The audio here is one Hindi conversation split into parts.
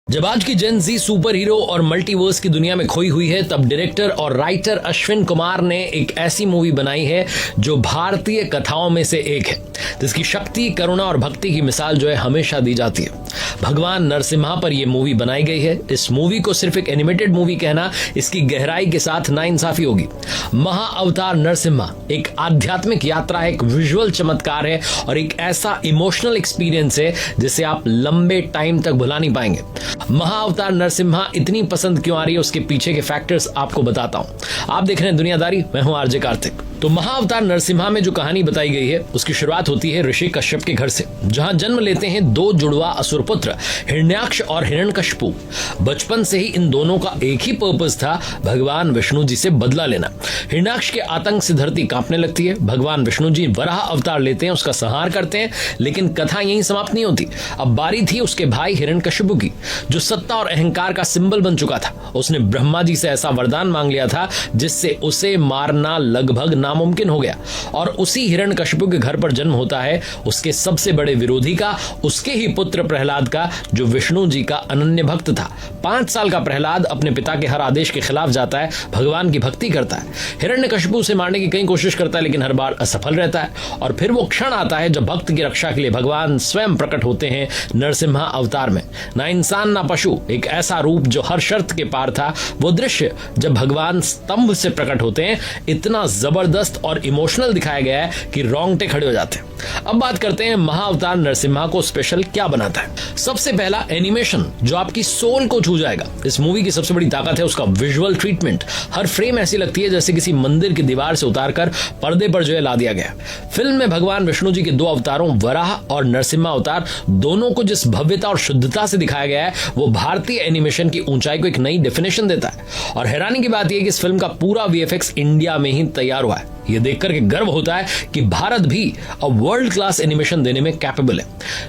जब आज की जेन जी सुपर हीरो और मल्टीवर्स की दुनिया में खोई हुई है, तब डायरेक्टर और राइटर अश्विन कुमार ने एक ऐसी मूवी बनाई है जो भारतीय कथाओं में से एक है, जिसकी शक्ति, करुणा और भक्ति की मिसाल जो है हमेशा दी जाती है। भगवान नरसिम्हा पर यह मूवी बनाई गई है। इस मूवी को सिर्फ एक एनिमेटेड मूवी कहना इसकी गहराई के साथ नाइंसाफी होगी। महाअवतार नरसिम्हा एक आध्यात्मिक यात्रा है, एक विजुअल चमत्कार है और एक ऐसा इमोशनल एक्सपीरियंस है जिसे आप लंबे टाइम तक भुला नहीं पाएंगे। महाअवतार नरसिम्हा इतनी पसंद क्यों आ रही है, उसके पीछे के फैक्टर्स आपको बताता हूं। आप देख रहे हैं दुनियादारी, मैं हूं आरजे कार्तिक। तो महाअवतार नरसिम्हा में जो कहानी बताई गई है उसकी शुरुआत होती है ऋषि कश्यप के घर से, जहां जन्म लेते हैं दो जुड़वा असुर पुत्र हिरण्याक्ष और हिरण्यकशिपु। बचपन से ही इन दोनों का एक ही पर्पस था, भगवान विष्णु जी से बदला लेना। हिरण्याक्ष के आतंक से धरती कांपने लगती है। भगवान विष्णु जी वराह अवतार लेते हैं, उसका संहार करते हैं, लेकिन कथा यहीं समाप्त नहीं होती। अब बारी थी उसके भाई हिरण्यकशिपु की, जो सत्ता और अहंकार का सिंबल बन चुका था। उसने ब्रह्मा जी से ऐसा वरदान मांग लिया था जिससे उसे मारना लगभग नामुमकिन हो गया। और उसी हिरण्यकशिपु के घर पर जन्म होता है उसके सबसे बड़े विरोधी का, उसके ही पुत्र प्रहलाद का, जो विष्णु जी का अनन्य भक्त था। 5 साल का प्रहलाद अपने पिता के हर आदेश के खिलाफ जाता है, भगवान की भक्ति करता है। हिरण्यकशिपु से मारने की कई कोशिश करता है, लेकिन हर बार असफल रहता है। और फिर वो क्षण आता है जब भक्त की रक्षा के लिए भगवान स्वयं प्रकट होते हैं नरसिम्हा अवतार में। ना इंसान ना पशु, एक ऐसा रूप जो हर शर्त के पार था। वो दृश्य जब भगवान स्तंभ से प्रकट होते हैं, इतना जबरदस्त और इमोशनल दिखाया गया है कि रोंगटे खड़े हो जाते हैं। अब बात करते हैं महाअवतार नरसिम्हा को स्पेशल क्या बनाता है। सबसे पहला एनिमेशन, जो आपकी सोल को छू जाएगा। इस मूवी की सबसे बड़ी ताकत है उसका विजुअल ट्रीटमेंट। हर फ्रेम ऐसी लगती है जैसे किसी मंदिर की दीवार से उतारकर पर्दे पर जो है ला दिया गया। फिल्म में भगवान विष्णु जी के दो अवतारों वराह और नरसिम्हा अवतार, दोनों को जिस भव्यता और शुद्धता से दिखाया गया है, वो भारतीय एनिमेशन की ऊंचाई को एक नई डेफिनेशन देता है। और हैरानी की बात यह कि इस फिल्म का पूरा वीएफएक्स इंडिया में ही तैयार हुआ है। यह देखकर के गर्व होता है कि भारत भी अब वर्ल्ड क्लास एनिमेशन देने में कैपेबल है।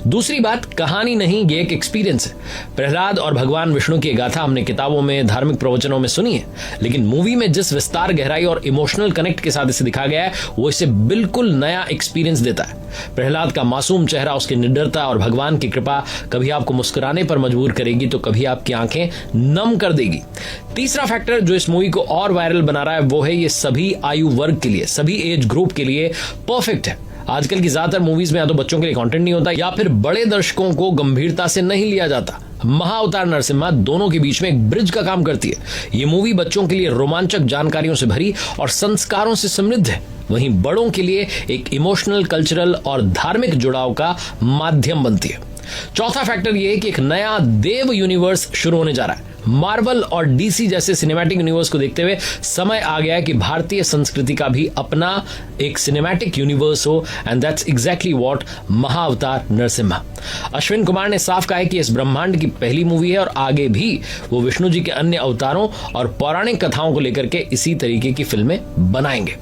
दूसरी बात, कहानी नहीं, ये एक एक्सपीरियंस है। प्रहलाद और भगवान विष्णु की गाथा हमने किताबों में, धार्मिक प्रवचनों में सुनी है, लेकिन मूवी में जिस विस्तार, गहराई और इमोशनल कनेक्ट के साथ इसे दिखाया गया है, वो इसे बिल्कुल नया एक्सपीरियंस देता है। प्रहलाद का मासूम चेहरा, उसकी निडरता और भगवान की कृपा कभी आपको मुस्कुराने पर मजबूर करेगी तो कभी आपकी आंखें नम कर देगी। तीसरा फैक्टर जो इस मूवी को और वायरल बना रहा है वो है ये सभी आयु वर्ग के लिए, सभी एज ग्रुप के लिए परफेक्ट है। आजकल की ज्यादातर मूवीज में या तो बच्चों के लिए कंटेंट नहीं होता या फिर बड़े दर्शकों को गंभीरता से नहीं लिया जाता। महाअवतार नरसिम्हा दोनों के बीच में एक ब्रिज का काम करती है। ये मूवी बच्चों के लिए रोमांचक जानकारियों से भरी और संस्कारों से समृद्ध है, वहीं बड़ों के लिए एक इमोशनल, कल्चरल और धार्मिक जुड़ाव का माध्यम बनती है। चौथा फैक्टर यह है कि एक नया देव यूनिवर्स शुरू होने जा रहा है। मार्वल और डीसी जैसे सिनेमैटिक यूनिवर्स को देखते हुए समय आ गया है कि भारतीय संस्कृति का भी अपना एक सिनेमैटिक यूनिवर्स हो, and that's exactly what महाअवतार Narasimha. Ashwin Kumar ने साफ कहा है कि इस ब्रह्मांड की पहली मूवी है और आगे भी वो विष्णु जी के अन्य अवतारों और पौराणिक कथाओं को लेकर के इसी तरीके की फिल्में बनाएंगे।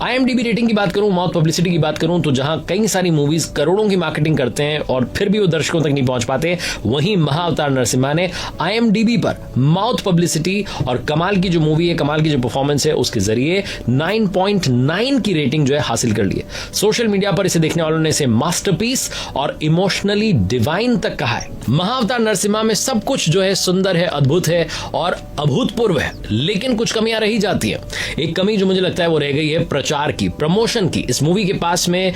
IMDb रेटिंग की बात करूं, माउथ पब्लिसिटी की बात करूं, तो जहां कई सारी मूवीज करोड़ों की मार्केटिंग करते हैं और फिर भी वो दर्शकों तक नहीं पहुंच पाते, वहीं महाअवतार नरसिम्हा ने IMDb पर माउथ पब्लिसिटी और कमाल की जो मूवी है, कमाल की जो परफॉर्मेंस है, उसके जरिए 9.9 की रेटिंग जो है हासिल कर ली है। सोशल मीडिया पर इसे देखने वालों ने इसे मास्टरपीस और इमोशनली डिवाइन तक कहा है। महाअवतार नरसिम्हा में सब कुछ जो है सुंदर है, अद्भुत है और अभूतपूर्व है, लेकिन कुछ कमियां रही जाती है। एक कमी जो मुझे लगता है वो रह गई है प्रचार की, प्रमोशन की। इस मूवी के पास में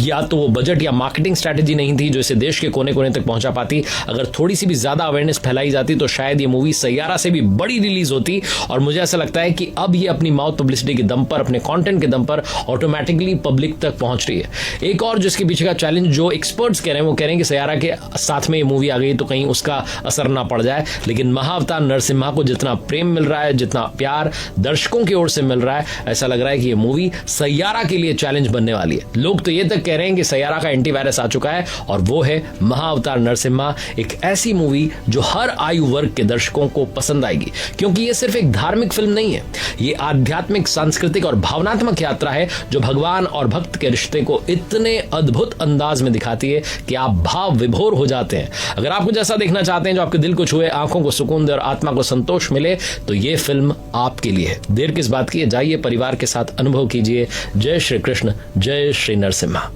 या तो वो बजट या मार्केटिंग स्ट्रेटेजी नहीं थी जो इसे देश के कोने कोने तक पहुंचा पाती। अगर थोड़ी सी भी ज्यादा अवेयरनेस फैलाई जाती तो शायद ये मूवी सैयारा से भी बड़ी रिलीज होती। और मुझे ऐसा लगता है कि अब ये अपनी माउथ पब्लिसिटी के दम पर, अपने कंटेंट के दम पर ऑटोमेटिकली पब्लिक तक पहुंच रही है। एक और जिसके पीछे का चैलेंज जो एक्सपर्ट्स कह रहे हैं, वो कह रहे हैं कि सैयारा के साथ में ये मूवी आ गई तो कहीं उसका असर ना पड़ जाए, लेकिन महाअवतार नरसिम्हा को जितना प्रेम मिल रहा है, जितना प्यार दर्शकों की ओर से मिल रहा है, ऐसा लग रहा है कि ये मूवी सैयारा के लिए चैलेंज बनने वाली है। लोग तो ये तक कह रहे हैं कि सैयारा का एंटीवायरस आ चुका है और वो है महाअवतार नरसिम्हा, एक ऐसी मूवी जो हर आयु वर्ग के दर्शकों को पसंद आएगी, क्योंकि ये सिर्फ एक धार्मिक फिल्म नहीं है, ये आध्यात्मिक, सांस्कृतिक और भावनात्मक यात्रा है जो भगवान और भक्त के रिश्ते को इतने अद्भुत अंदाज में दिखाती है कि आप भाव विभोर हो जाते हैं। अगर आप कुछ ऐसा देखना चाहते हैं जो आपके दिल को छुए, आंखों को सुकून दे और आत्मा को संतोष मिले, तो ये फिल्म आपके लिए है। देर किस बात की है, जाइए परिवार के साथ अनुभव कीजिए। जय श्री कृष्ण, जय श्री नरसिम्हा।